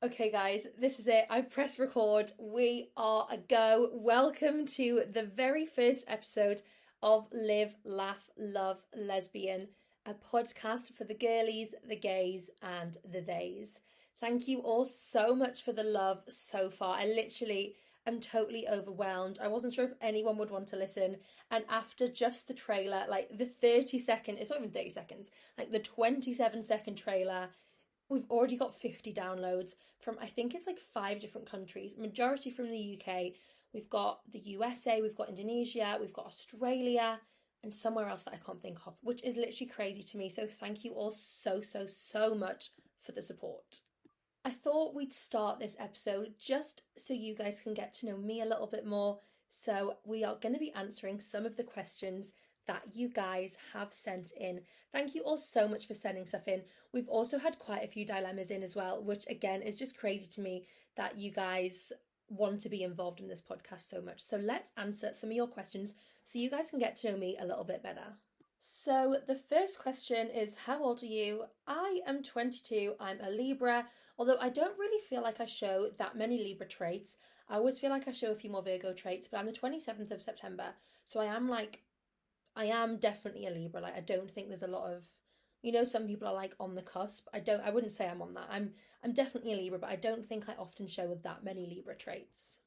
Okay, guys, this is it. I've pressed record. We are a go. Welcome to the very first episode of Live, Laugh, Love, Lesbian, a podcast for the girlies, the gays, and the theys. Thank you all so much for the love so far. I literally am totally overwhelmed. I wasn't sure if anyone would want to listen. And after just the trailer, like the 30-second, it's not even 30 seconds, like the 27-second trailer, we've already got 50 downloads from, I think it's like 5 different countries, majority from the UK. We've got the USA, we've got Indonesia, we've got Australia, and somewhere else that I can't think of, which is literally crazy to me. So thank you all so much for the support. I thought we'd start this episode just so you guys can get to know me a little bit more. So, we are going to be answering some of the questions that you guys have sent in. Thank you all so much for sending stuff in. We've also had quite a few dilemmas in as well, which again is just crazy to me that you guys want to be involved in this podcast so much. So, let's answer some of your questions so you guys can get to know me a little bit better. So, the first question is, how old are you? I am 22. I'm a Libra, although I don't really feel like I show that many Libra traits. I always feel like I show a few more Virgo traits, but I'm the 27th of September. So, I am definitely a Libra. Like, I don't think there's a lot of, some people are like on the cusp. I wouldn't say I'm on that. I'm definitely a Libra, but I don't think I often show that many Libra traits.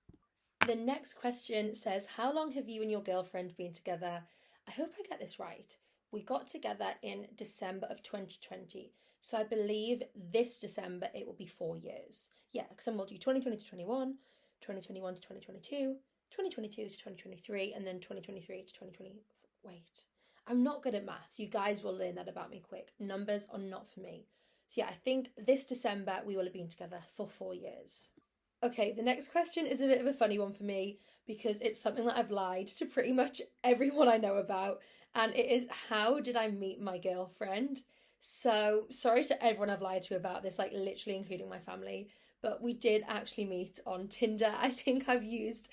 The next question says, how long have you and your girlfriend been together? I hope I get this right. We got together in December of 2020. So I believe this December it will be 4 years. Yeah, because I'm do 2020 to 21, 2021 to 2022, 2022 to 2023, and then 2023 to 2020. Wait, I'm not good at maths. You guys will learn that about me quick. Numbers are not for me. So yeah, I think this December we will have been together for 4 years. Okay, the next question is a bit of a funny one for me because it's something that I've lied to pretty much everyone I know about, and it is, how did I meet my girlfriend? So, sorry to everyone I've lied to about this, like literally including my family, but we did actually meet on Tinder. I think I've used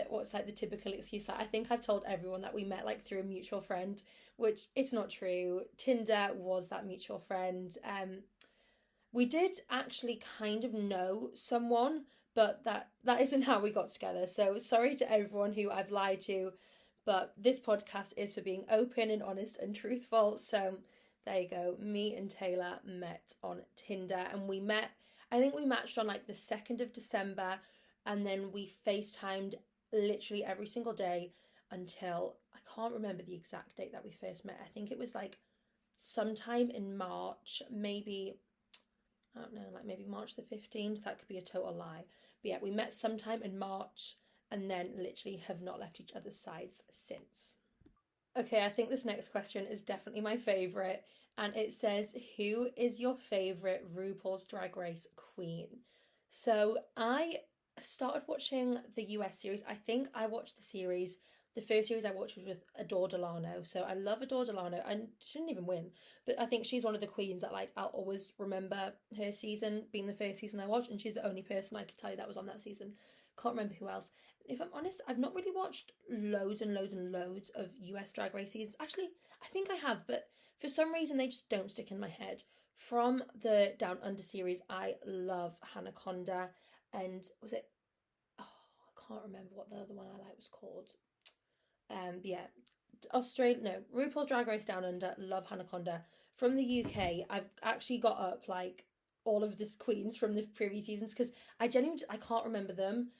what's like the typical excuse, like I think I've told everyone that we met like through a mutual friend, which it's not true. Tinder was that mutual friend. We did actually kind of know someone, but that isn't how we got together. So sorry to everyone who I've lied to, but this podcast is for being open and honest and truthful. So there you go. Me and Taylor met on Tinder, and I think we matched on like the 2nd of December, and then we FaceTimed literally every single day until, I can't remember the exact date that we first met. I think it was like sometime in March, maybe, I don't know, like maybe March the 15th. That could be a total lie. But yeah, we met sometime in March and then literally have not left each other's sides since. Okay, I think this next question is definitely my favourite. And it says, who is your favourite RuPaul's Drag Race queen? So I started watching the US series. I think I watched the first series I watched was with Adore Delano. So I love Adore Delano, and she didn't even win. But I think she's one of the queens that like I'll always remember her season being the first season I watched, and she's the only person I could tell you that was on that season. Can't remember who else. If I'm honest, I've not really watched loads of US Drag Race seasons. Actually, I think I have, but for some reason they just don't stick in my head. From the Down Under series, I love Hannah Conda, and was it? Oh, I can't remember what the other one I like was called. Yeah, Australia. No, RuPaul's Drag Race Down Under. Love Hannah Conda. From the UK, I've actually got up like all of the queens from the previous seasons because I genuinely I can't remember them.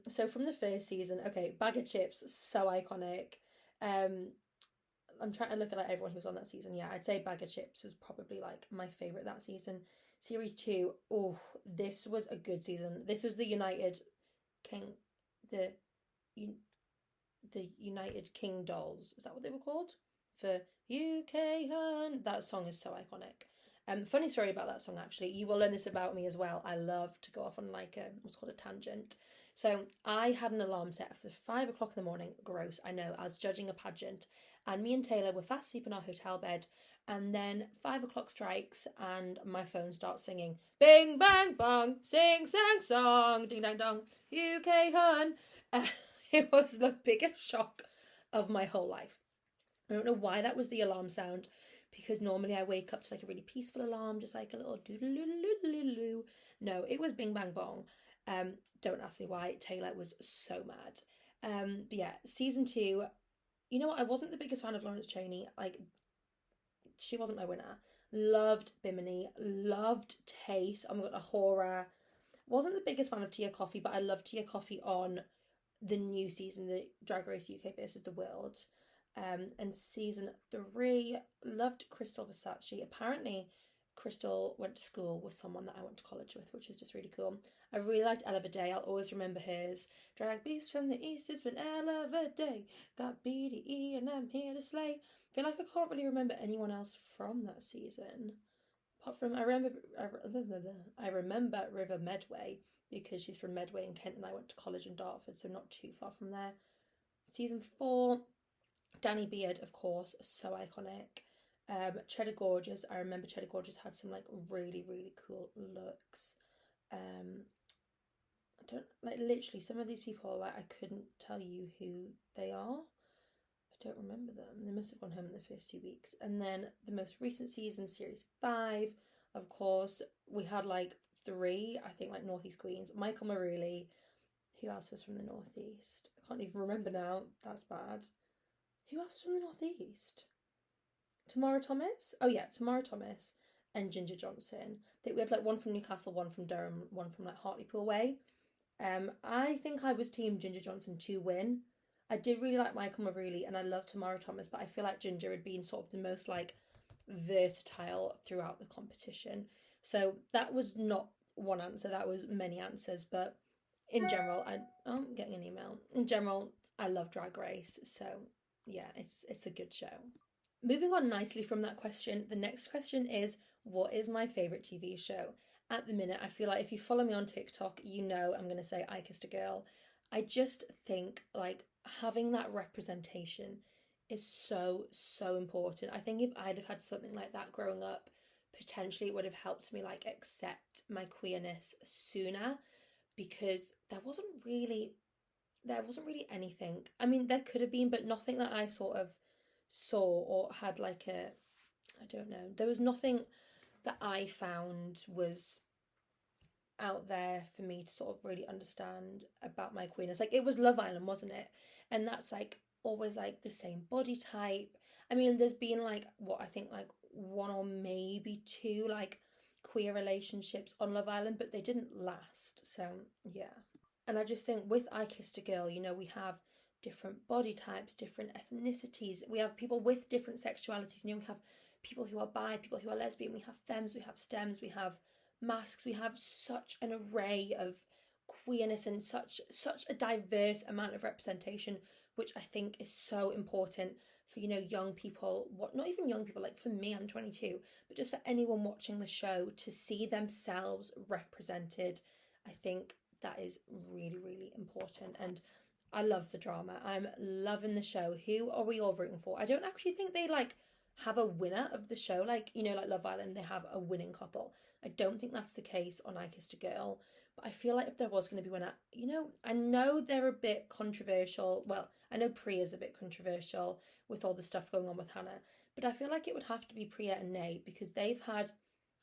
So from the first season, okay, Bag of Chips, so iconic. Um, I'm trying to look at like everyone who was on that season. Yeah, I'd say Bag of Chips was probably like my favorite that season. Series two, oh, this was a good season. This was the United King, the the United King Dolls. Is that what they were called? For UK Hun. That song is so iconic. Funny story about that song actually. You will learn this about me as well. I love to go off on like what's called a tangent. So I had an alarm set for 5 o'clock in the morning. Gross, I know. I was judging a pageant, and me and Taylor were fast asleep in our hotel bed. And then 5 o'clock strikes, and my phone starts singing, "Bing bang bong, sing sang song, ding dang dong, UK Hun." It was the biggest shock of my whole life. I don't know why that was the alarm sound, because normally I wake up to like a really peaceful alarm, just like a little doodle-doodle-doodle-doo. No, it was Bing Bang Bong. Don't ask me why. Taylor was so mad. But yeah, season 2. You know what? I wasn't the biggest fan of Lawrence Chaney. Like, she wasn't my winner. Loved Bimini. Loved Taste. Oh my god, a horror. Wasn't the biggest fan of Tia Coffee, but I loved Tia Coffee on the new season, the Drag Race UK versus the World. And season 3, loved Crystal Versace. Apparently, Crystal went to school with someone that I went to college with, which is just really cool. I really liked Ella Day. I'll always remember hers. Drag beast from the east is when Ella Day got BDE and I'm here to slay. I feel like I can't really remember anyone else from that season. Apart from I remember River Medway because she's from Medway in Kent and I went to college in Dartford, so not too far from there. Season 4, Danny Beard, of course, so iconic. Cheddar Gorgeous, I remember Cheddar Gorgeous had some like really, really cool looks. I don't like literally some of these people, like I couldn't tell you who they are. I don't remember them. They must have gone home in the first 2 weeks. And then the most recent season, series 5, of course, we had like 3, I think, like Northeast Queens. Michael Maruli. Who else was from the Northeast? I can't even remember now. That's bad. Who else was from the Northeast? Tamara Thomas? Oh yeah, Tamara Thomas and Ginger Johnson. I think we had like one from Newcastle, one from Durham, one from like Hartlepool way. I think I was team Ginger Johnson to win. I did really like Michael Maruli and I love Tamara Thomas, but I feel like Ginger had been sort of the most like versatile throughout the competition. So that was not one answer, that was many answers, but in general, I'm getting an email. In general, I love Drag Race, so yeah, it's a good show. Moving on nicely from that question, the next question is, what is my favourite TV show? At the minute, I feel like if you follow me on TikTok, you know I'm going to say I Kissed a Girl. I just think like having that representation is so, so important. I think if I'd have had something like that growing up, potentially it would have helped me like accept my queerness sooner, because there wasn't really anything. I mean, there could have been, but nothing that I sort of saw or had like I don't know. There was nothing that I found was out there for me to sort of really understand about my queerness. Like it was Love Island, wasn't it? And that's like always like the same body type. I mean, there's been like what I think like 1 or maybe 2 like queer relationships on Love Island, but they didn't last. So yeah. And I just think with I Kissed a Girl, you know, we have different body types, different ethnicities. We have people with different sexualities. You know, we have people who are bi, people who are lesbian, we have femmes, we have stems, we have masks, we have such an array of queerness and such a diverse amount of representation, which I think is so important for, you know, young people, what not even young people, like for me, I'm 22, but just for anyone watching the show to see themselves represented. I think that is really, really important. And I love the drama. I'm loving the show. Who are we all rooting for? I don't actually think they like have a winner of the show. Like, you know, like Love Island, they have a winning couple. I don't think that's the case on I Kissed a Girl. But I feel like if there was going to be one, you know, I know they're a bit controversial. Well, I know Priya's a bit controversial with all the stuff going on with Hannah. But I feel like it would have to be Priya and Nate because they've had,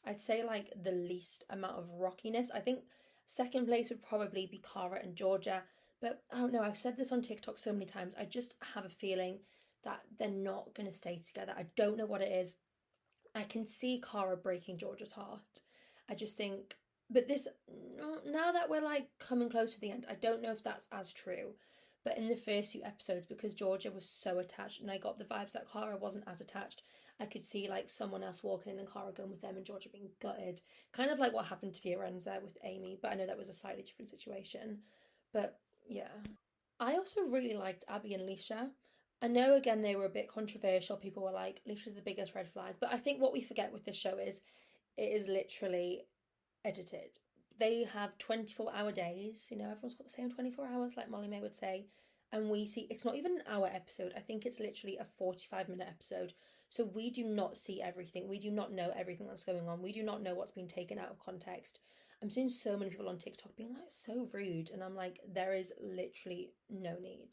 I'd say, like the least amount of rockiness. I think second place would probably be Cara and Georgia. But I don't know, I've said this on TikTok so many times. I just have a feeling that they're not going to stay together. I don't know what it is. I can see Cara breaking Georgia's heart. I just think, but this, now that we're like coming close to the end, I don't know if that's as true. But in the first few episodes, because Georgia was so attached and I got the vibes that Cara wasn't as attached, I could see like someone else walking in and Cara going with them and Georgia being gutted. Kind of like what happened to Fiorenza with Amy, but I know that was a slightly different situation. But yeah. I also really liked Abby and Leisha. I know again they were a bit controversial. People were like, Leisha's the biggest red flag. But I think what we forget with this show is it is literally edited. They have 24-hour days. You know, everyone's got the same 24 hours, like Molly May would say. And we see, it's not even an hour episode. I think it's literally a 45-minute episode. So we do not see everything. We do not know everything that's going on. We do not know what's been taken out of context. I'm seeing so many people on TikTok being like, so rude. And I'm like, there is literally no need.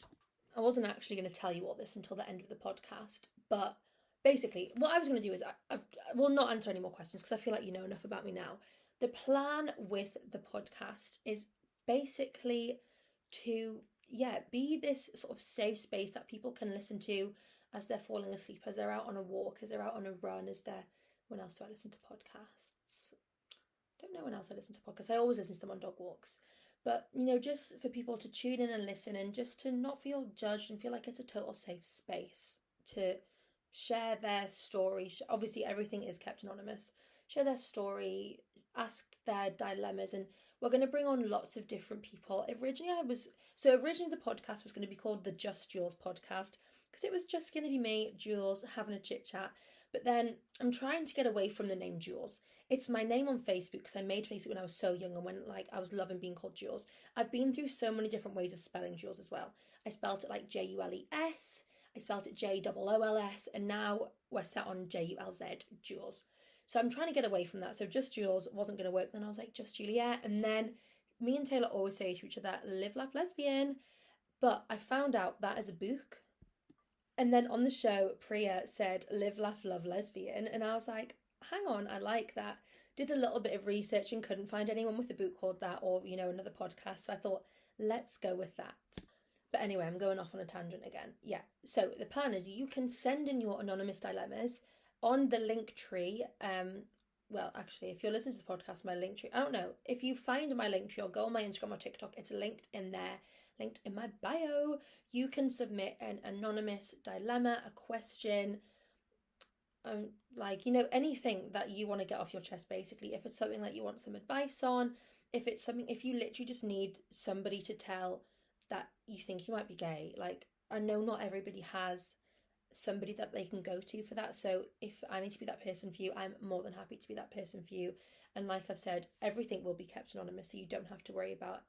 I wasn't actually going to tell you all this until the end of the podcast. But basically, what I was going to do is I will not answer any more questions because I feel like you know enough about me now. the plan with the podcast is basically to, be this sort of safe space that people can listen to as they're falling asleep, as they're out on a walk, as they're out on a run, as they're... When else do I listen to podcasts? I don't know when else I listen to podcasts. I always listen to them on dog walks. But, just for people to tune in and listen, and just to not feel judged and feel like it's a total safe space to share their story. Obviously, everything is kept anonymous. Share their story, ask their dilemmas, and we're going to bring on lots of different people. Originally the podcast was going to be called the Just Jules podcast, because it was just going to be me, Jules, having a chit chat. But then I'm trying to get away from the name Jules. It's my name on Facebook, because I made Facebook when I was so young, and when I was loving being called Jules. I've been through so many different ways of spelling Jules as well. I spelt it like Jules. I spelt it Jolls, and now we're set on Julz, Jules. So I'm trying to get away from that. So Just Jules wasn't going to work. Then I was like, Just Juliette. And then me and Taylor always say to each other, Live, Laugh, Lesbian. But I found out that is a book. And then on the show, Priya said, Live, Laugh, Love, Lesbian. And I was like, hang on, I like that. Did a little bit of research and couldn't find anyone with a book called that, or, another podcast. So I thought, let's go with that. But anyway, I'm going off on a tangent again. Yeah. So the plan is you can send in your anonymous dilemmas on the link tree. Well, actually, if you're listening to the podcast, my link tree, I don't know. If you find my link tree or go on my Instagram or TikTok, it's linked in there, linked in my bio. You can submit an anonymous dilemma, a question, anything that you want to get off your chest, basically. If it's something that you want some advice on, if you literally just need somebody to tell that you think you might be gay. I know not everybody has somebody that they can go to for that. So if I need to be that person for you, I'm more than happy to be that person for you. And like I've said, everything will be kept anonymous, so you don't have to worry about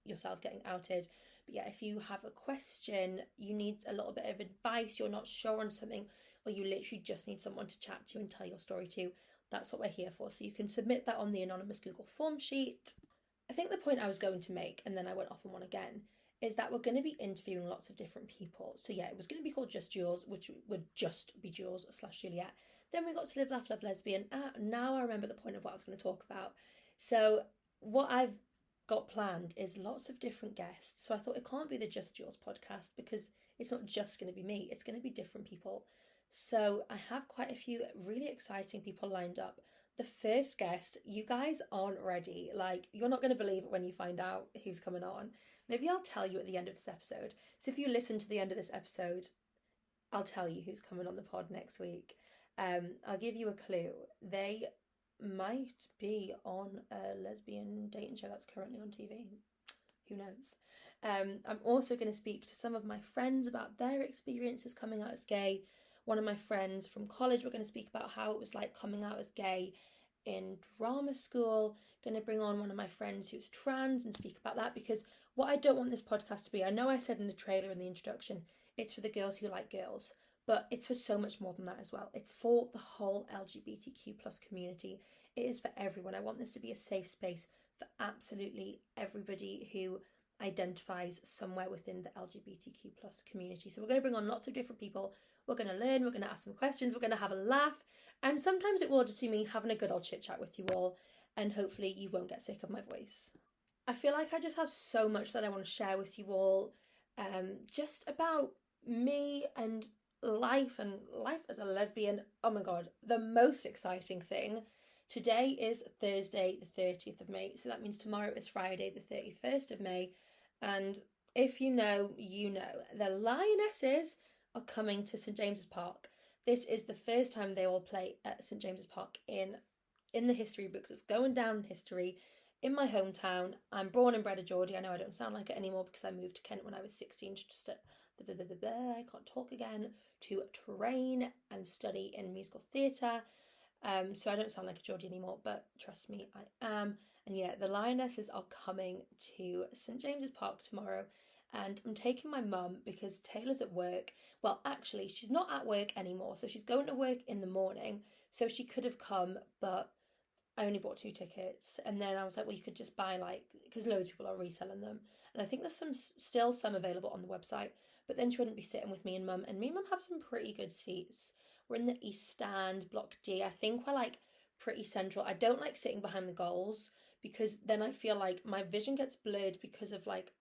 yourself getting outed. But yeah, if you have a question, you need a little bit of advice, you're not sure on something, or you literally just need someone to chat to and tell your story to, that's what we're here for. So you can submit that on the anonymous Google form sheet. I think the point I was going to make, and then I went off on one again, is that we're going to be interviewing lots of different people. So yeah, it was going to be called Just Jules, which would just be Jules/Juliette. Then we got to Live, Laugh, Love, Lesbian. Now I remember the point of what I was going to talk about. So what I've got planned is lots of different guests. So I thought it can't be the Just Jules podcast, because it's not just going to be me. It's going to be different people. So I have quite a few really exciting people lined up. The first guest, you guys aren't ready. You're not going to believe it when you find out who's coming on. Maybe I'll tell you at the end of this episode. So if you listen to the end of this episode, I'll tell you who's coming on the pod next week. I'll give you a clue. They might be on a lesbian dating show that's currently on TV. Who knows? I'm also going to speak to some of my friends about their experiences coming out as gay. One of my friends from college, we're going to speak about how it was like coming out as gay in drama school. Going to bring on one of my friends who's trans and speak about that, because what I don't want this podcast to be, I know I said in the trailer in the introduction, it's for the girls who like girls, but it's for so much more than that as well. It's for the whole LGBTQ plus community. It is for everyone. I want this to be a safe space for absolutely everybody who identifies somewhere within the LGBTQ plus community. So we're going to bring on lots of different people. We're going to learn, we're going to ask some questions, we're going to have a laugh, and sometimes it will just be me having a good old chit chat with you all, and hopefully you won't get sick of my voice. I feel like I just have so much that I want to share with you all, just about me and life as a lesbian. Oh my god, the most exciting thing. Today is Thursday the 30th of May, so that means tomorrow is Friday the 31st of May, and if you know, you know. The Lionesses are coming to St James's Park. This is the first time they will play at St James's Park in the history books. It's going down in history in my hometown. I'm born and bred a Geordie. I know I don't sound like it anymore because I moved to Kent when I was 16 to I can't talk again, to train and study in musical theatre. So I don't sound like a Geordie anymore, but trust me, I am. And yeah, the Lionesses are coming to St James's Park tomorrow, and I'm taking my mum because Taylor's at work. Well, actually, she's not at work anymore, so she's going to work in the morning, so she could have come, but I only bought 2 tickets. And then I was like, well, you could just buy, because loads of people are reselling them, and I think there's still some available on the website, but then she wouldn't be sitting with me and mum have some pretty good seats. We're in the East Stand, Block D. I think we're pretty central. I don't like sitting behind the goals because then I feel like my vision gets blurred because of like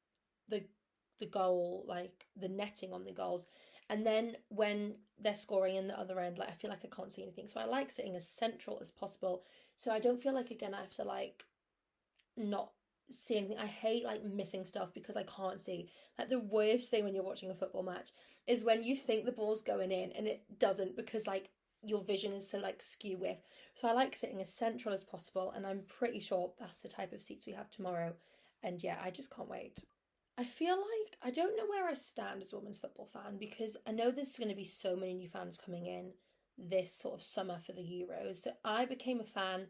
the goal, like the netting on the goals. And then when they're scoring in the other end, like I feel like I can't see anything. So I like sitting as central as possible. So I don't feel like again I have to like not see anything. I hate like missing stuff because I can't see. Like the worst thing when you're watching a football match is when you think the ball's going in and it doesn't because like your vision is so like skew with. So I like sitting as central as possible, and I'm pretty sure that's the type of seats we have tomorrow. And yeah, I just can't wait. I feel like I don't know where I stand as a women's football fan because I know there's going to be so many new fans coming in this sort of summer for the Euros. So I became a fan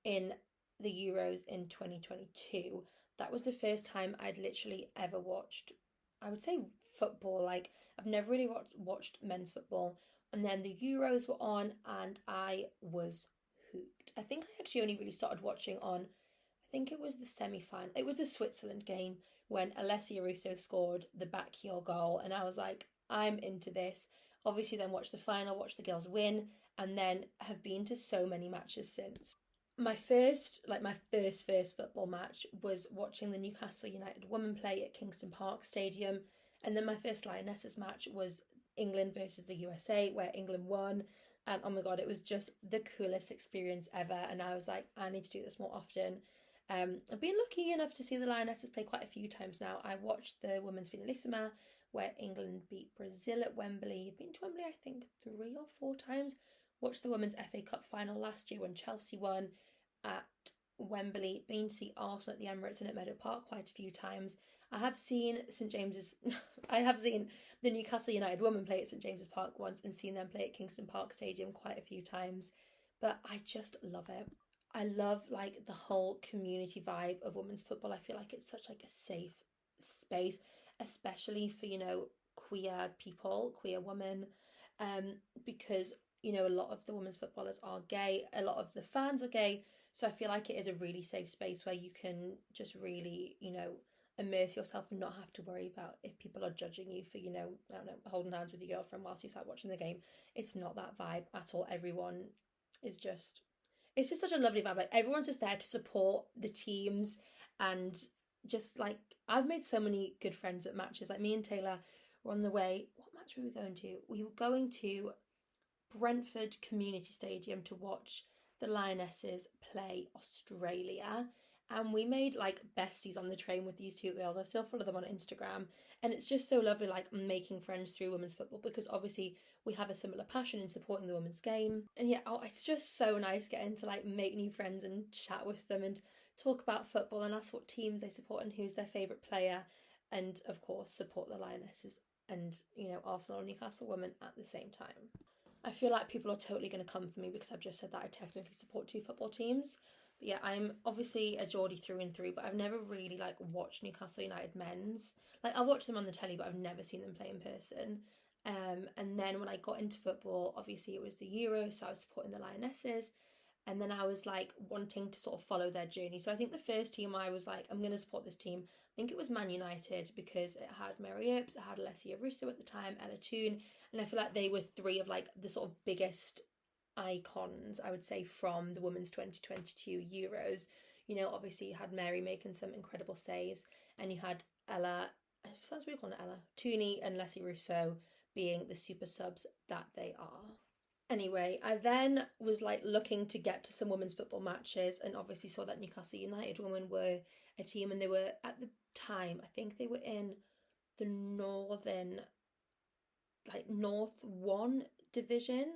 in the Euros in 2022. That was the first time I'd literally ever watched, I would say, football. Like, I've never really watched men's football. And then the Euros were on, and I was hooked. I think I actually only really started watching on, I think it was the semi final. It was the Switzerland game when Alessia Russo scored the back heel goal, and I was like, I'm into this. Obviously, then watched the final, watched the girls win, and then have been to so many matches since. My first football match was watching the Newcastle United women play at Kingston Park Stadium, and then my first Lionesses match was England versus the USA, where England won. And oh my god, it was just the coolest experience ever. And I was like, I need to do this more often. I've been lucky enough to see the Lionesses play quite a few times now. I watched the Women's Finalissima, where England beat Brazil at Wembley. I've been to Wembley, I think, 3 or 4 times. Watched the Women's FA Cup final last year when Chelsea won at Wembley. Been to see Arsenal at the Emirates and at Meadow Park quite a few times. I have seen St James's. I have seen the Newcastle United women play at St James's Park once and seen them play at Kingston Park Stadium quite a few times. But I just love it. I love like the whole community vibe of women's football. I feel like it's such like a safe space, especially for queer people, queer women, because a lot of the women's footballers are gay, a lot of the fans are gay, so I feel like it is a really safe space where you can just really immerse yourself and not have to worry about if people are judging you for I don't know, holding hands with your girlfriend whilst you start watching the game. It's not that vibe at all. Everyone is just, it's just such a lovely vibe. Like everyone's just there to support the teams, and just like I've made so many good friends at matches. Like me and Taylor were on the way. What match were we going to? We were going to Brentford Community Stadium to watch the Lionesses play Australia, and we made like besties on the train with these two girls. I still follow them on Instagram, and it's just so lovely like making friends through women's football because obviously we have a similar passion in supporting the women's game. And yeah, it's just so nice getting to like make new friends and chat with them and talk about football and ask what teams they support and who's their favourite player, and of course support the Lionesses and Arsenal and Newcastle women at the same time. I feel like people are totally going to come for me because I've just said that I technically support 2 football teams. But yeah, I'm obviously a Geordie through and through, but I've never really like watched Newcastle United men's. Like I'll watch them on the telly, but I've never seen them play in person. And then when I got into football, obviously it was the Euro, so I was supporting the Lionesses. And then I was like wanting to sort of follow their journey. So I think the first team I was like, I'm going to support this team. I think it was Man United because it had Mary Earps, it had Alessia Russo at the time, Ella Toone. And I feel like they were 3 of like the sort of biggest icons, I would say, from the Women's 2022 Euros. Obviously you had Mary making some incredible saves, and you had Ella, sounds weird calling it Ella, Tooney and Alessia Russo being the super subs that they are. Anyway, I then was like looking to get to some women's football matches, and obviously saw that Newcastle United women were a team, and they were at the time, I think they were in the North 1 division,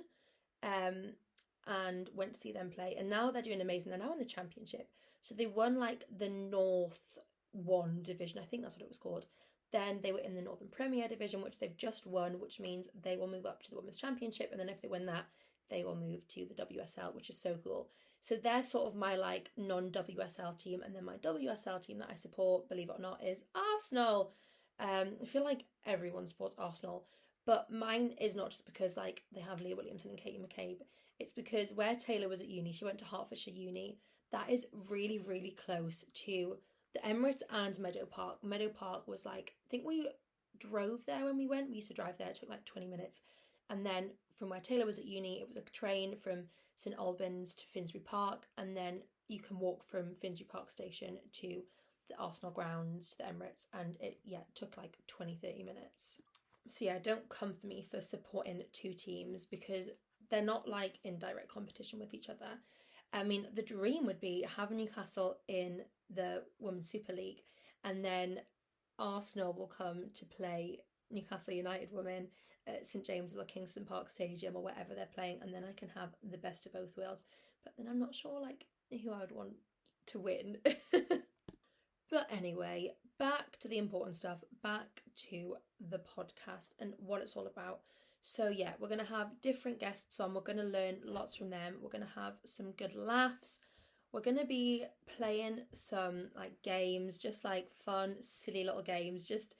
and went to see them play, and now they're doing amazing. They're now in the Championship, so they won like the North 1 division, I think that's what it was called. Then they were in the Northern Premier Division, which they've just won, which means they will move up to the Women's Championship. And then if they win that, they will move to the WSL, which is so cool. So they're sort of my like non-WSL team. And then my WSL team that I support, believe it or not, is Arsenal. I feel like everyone supports Arsenal, but mine is not just because like they have Leah Williamson and Katie McCabe. It's because where Taylor was at uni, she went to Hertfordshire Uni. That is really, really close to the Emirates and Meadow Park. Meadow Park was like, I think we drove there when we went. We used to drive there. It took like 20 minutes. And then from where Taylor was at uni, it was a train from St Albans to Finsbury Park, and then you can walk from Finsbury Park station to the Arsenal grounds, the Emirates, and it took like 20-30 minutes. So yeah, don't come for me for supporting two teams because they're not like in direct competition with each other. I mean, the dream would be have Newcastle in the Women's Super League, and then Arsenal will come to play Newcastle United women at St James's or Kingston Park Stadium or wherever they're playing, and then I can have the best of both worlds. But then I'm not sure like who I would want to win. But anyway, back to the important stuff, back to the podcast and what it's all about. So yeah, we're going to have different guests on. We're going to learn lots from them. We're going to have some good laughs. We're going to be playing some like games, just like fun, silly little games, just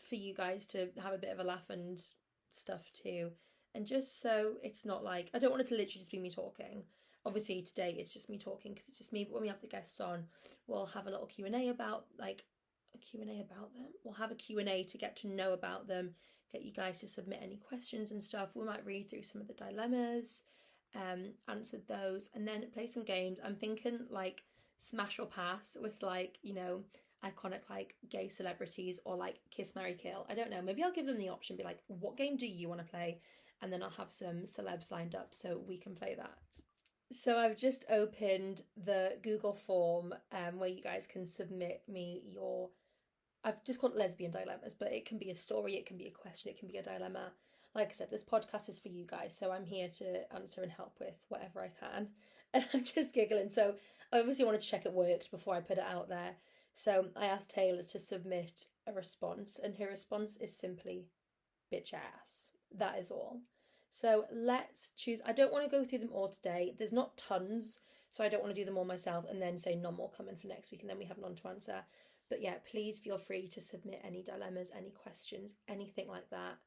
for you guys to have a bit of a laugh and stuff too. And just so it's not like, I don't want it to literally just be me talking. Obviously today it's just me talking because it's just me, but when we have the guests on, we'll have a little Q&A about like a Q&A about them. We'll have a Q&A to get to know about them, get you guys to submit any questions and stuff. We might read through some of the dilemmas, answer those, and then play some games. I'm thinking like smash or pass with like, you know, iconic like gay celebrities or like kiss, marry, kill. I don't know, maybe I'll give them the option, be like, what game do you want to play? And then I'll have some celebs lined up so we can play that. So I've just opened the Google form where you guys can submit me your, I've just called it lesbian dilemmas, but it can be a story, it can be a question, it can be a dilemma. Like I said, this podcast is for you guys, so I'm here to answer and help with whatever I can. And I'm just giggling. So I obviously wanted to check it worked before I put it out there. So I asked Taylor to submit a response, and her response is simply bitch ass. That is all. So let's choose. I don't want to go through them all today. There's not tons, so I don't want to do them all myself and then say none more coming for next week and then we have none to answer. But yeah, please feel free to submit any dilemmas, any questions, anything like that.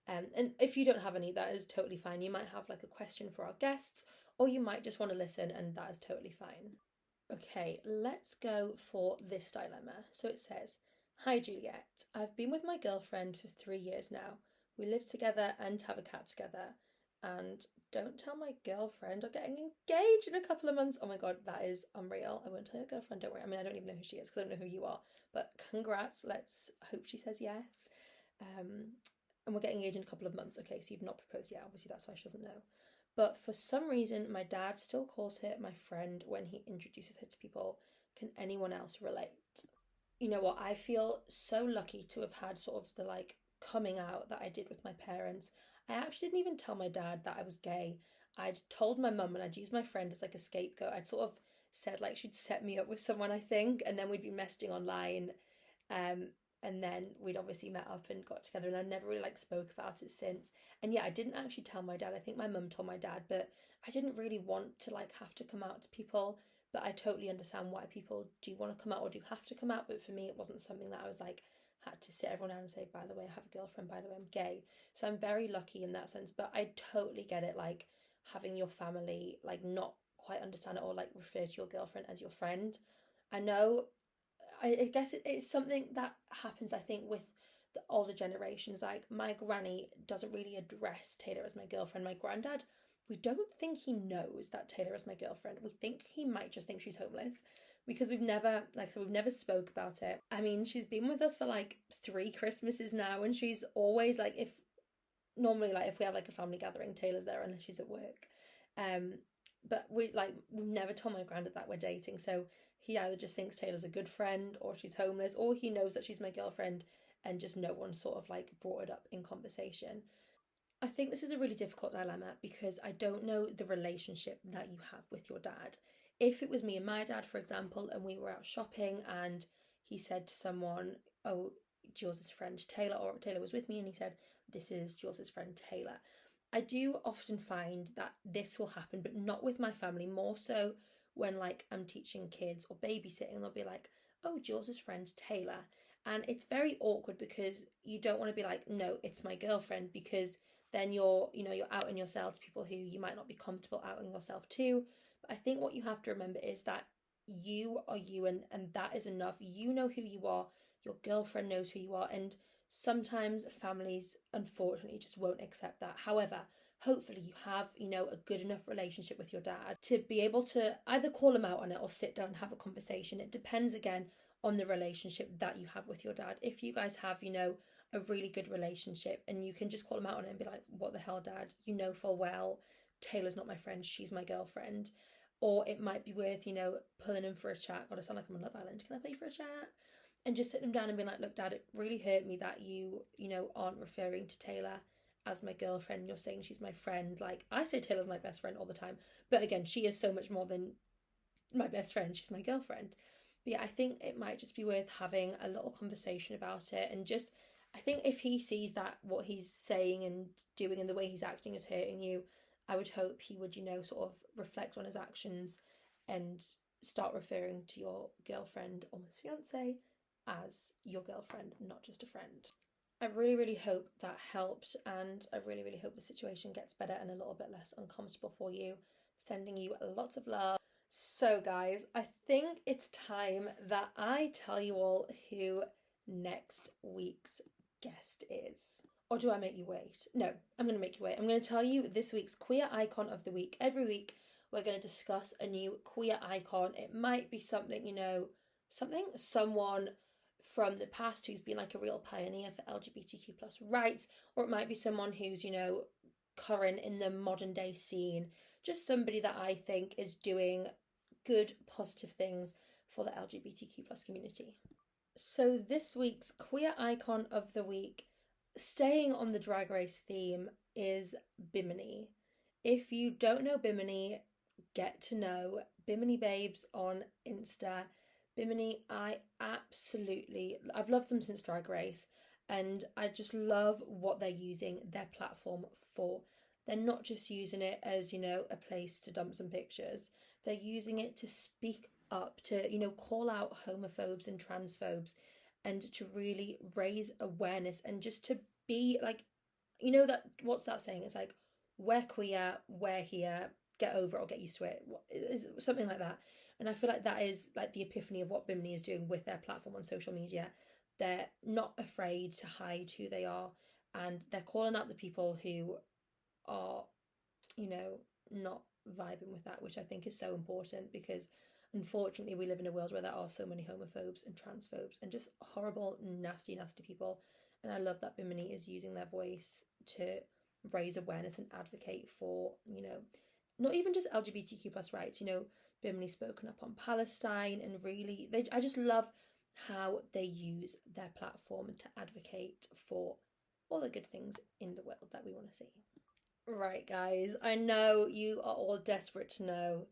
And if you don't have any, that is totally fine. You might have like a question for our guests, or you might just want to listen, and that is totally fine. Okay, let's go for this dilemma. So it says, "Hi Juliette, I've been with my girlfriend for 3 years now. We live together and have a cat together. And don't tell my girlfriend, I'm getting engaged in a couple of months." Oh my god, that is unreal. I won't tell your girlfriend, don't worry. I mean, I don't even know who she is because I don't know who you are. But congrats, let's hope she says yes. And we're getting engaged in a couple of months. Okay, so you've not proposed yet. Obviously, that's why she doesn't know. But for some reason, my dad still calls her my friend when he introduces her to people. Can anyone else relate? You know what? I feel so lucky to have had sort of the like coming out that I did with my parents. I actually didn't even tell my dad that I was gay. I'd told my mum and I'd used my friend as like a scapegoat. I'd sort of said like she'd set me up with someone, I think, and then we'd be messaging online. And then we'd obviously met up and got together, and I never really like spoke about it since. And yeah, I didn't actually tell my dad. I think my mum told my dad, but I didn't really want to like have to come out to people. But I totally understand why people do want to come out or do have to come out. But for me, it wasn't something that I was like, had to sit everyone down and say, by the way, I have a girlfriend, by the way, I'm gay. So I'm very lucky in that sense. But I totally get it, like having your family like not quite understand it or like refer to your girlfriend as your friend. I know, I guess it's something that happens, I think, with the older generations. Like my granny doesn't really address Taylor as my girlfriend. My granddad, we don't think he knows that Taylor is my girlfriend. We think he might just think she's homeless because we've never spoke about it. I mean, she's been with us for like 3 Christmases now, and she's always like, if we have like a family gathering, Taylor's there unless she's at work. But we've never told my granddad that we're dating, so he either just thinks Taylor's a good friend or she's homeless, or he knows that she's my girlfriend and just no one sort of like brought it up in conversation. I think this is a really difficult dilemma because I don't know the relationship that you have with your dad. If it was me and my dad, for example, and we were out shopping and he said to someone, "Oh, Jules's friend Taylor," or Taylor was with me and he said, "This is Jules's friend Taylor." I do often find that this will happen, but not with my family, more so when like I'm teaching kids or babysitting, they'll be like, "Oh, Jules's friend Taylor." And it's very awkward because you don't want to be like, "No, it's my girlfriend," because then you're outing yourself to people who you might not be comfortable outing yourself to. But I think what you have to remember is that you are you, and that is enough. You know who you are, your girlfriend knows who you are, and sometimes families unfortunately just won't accept that. However, hopefully you have, a good enough relationship with your dad to be able to either call him out on it or sit down and have a conversation. It depends again on the relationship that you have with your dad. If you guys have, a really good relationship and you can just call him out on it and be like, what the hell, dad? You know full well Taylor's not my friend, she's my girlfriend. Or it might be worth, pulling him for a chat. God, I sound like I'm on Love Island. Can I pay for a chat? And just sitting him down and being like, look, dad, it really hurt me that you aren't referring to Taylor as my girlfriend. You're saying she's my friend. Like, I say Taylor's my best friend all the time. But again, she is so much more than my best friend. She's my girlfriend. But yeah, I think it might just be worth having a little conversation about it. And just, I think if he sees that what he's saying and doing and the way he's acting is hurting you, I would hope he would, sort of reflect on his actions and start referring to your girlfriend, almost fiance, as your girlfriend, not just a friend. I really, really hope that helped, and I really, really hope the situation gets better and a little bit less uncomfortable for you. Sending you lots of love. So guys, I think it's time that I tell you all who next week's guest is. Or do I make you wait? No, I'm going to make you wait. I'm going to tell you this week's queer icon of the week. Every week we're going to discuss a new queer icon. It might be something, someone from the past who's been like a real pioneer for LGBTQ plus rights, or it might be someone who's, current in the modern day scene. Just somebody that I think is doing good, positive things for the LGBTQ plus community. So this week's queer icon of the week, staying on the Drag Race theme, is Bimini. If you don't know Bimini, get to know Bimini Babes on Insta. Bimini, I've loved them since Drag Race, and I just love what they're using their platform for. They're not just using it as, a place to dump some pictures. They're using it to speak up, to, call out homophobes and transphobes, and to really raise awareness and just to be like, that, what's that saying? It's like, we're queer, we're here, get over it or get used to it. Something like that. And I feel like that is like the epiphany of what Bimini is doing with their platform on social media. They're not afraid to hide who they are, and they're calling out the people who are, not vibing with that, which I think is so important, because unfortunately we live in a world where there are so many homophobes and transphobes and just horrible, nasty people. And I love that Bimini is using their voice to raise awareness and advocate for, not even just LGBTQ plus rights. Bimini's spoken up on Palestine, and really, I just love how they use their platform to advocate for all the good things in the world that we want to see. Right, guys, I know you are all desperate to know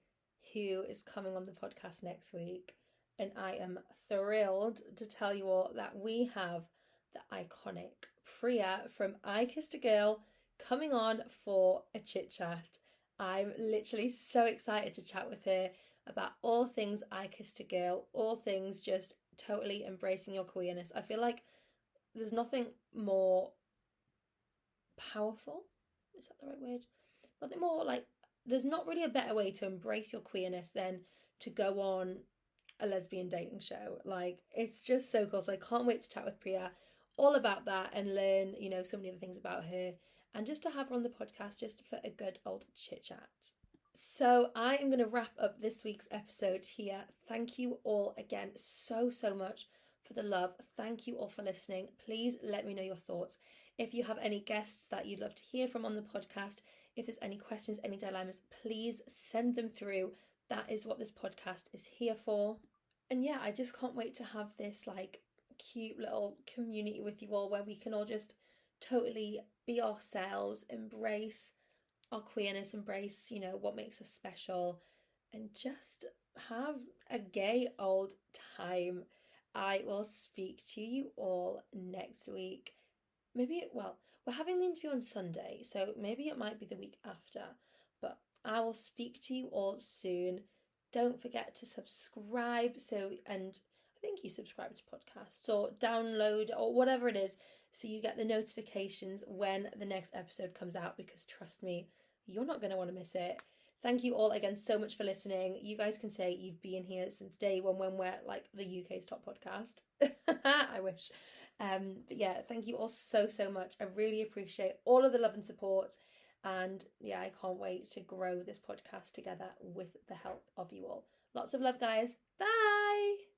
who is coming on the podcast next week, and I am thrilled to tell you all that we have the iconic Priya from I Kissed a Girl coming on for a chit chat. I'm literally so excited to chat with her about all things I Kissed a Girl, all things just totally embracing your queerness. I feel like there's nothing more powerful, is that the right word? Nothing more like, there's not really a better way to embrace your queerness than to go on a lesbian dating show. Like, it's just so cool. So I can't wait to chat with Priya all about that and learn, so many other things about her, and just to have her on the podcast just for a good old chit chat. So I am going to wrap up this week's episode here. Thank you all again so much for the love. Thank you all for listening. Please let me know your thoughts. If you have any guests that you'd love to hear from on the podcast, if there's any questions, any dilemmas, please send them through. That is what this podcast is here for. And yeah, I just can't wait to have this like cute little community with you all, where we can all just totally be ourselves, embrace our queerness, embrace, what makes us special, and just have a gay old time. I will speak to you all next week. We're having the interview on Sunday, so maybe it might be the week after, but I will speak to you all soon. Don't forget to subscribe, and I think you subscribe to podcasts or download or whatever it is, so you get the notifications when the next episode comes out, because trust me, you're not going to want to miss it. Thank you all again so much for listening. You guys can say you've been here since day one, when we're like the UK's top podcast. I wish. But yeah, thank you all so much. I really appreciate all of the love and support, And yeah, I can't wait to grow this podcast together with the help of you all. Lots of love, guys. Bye.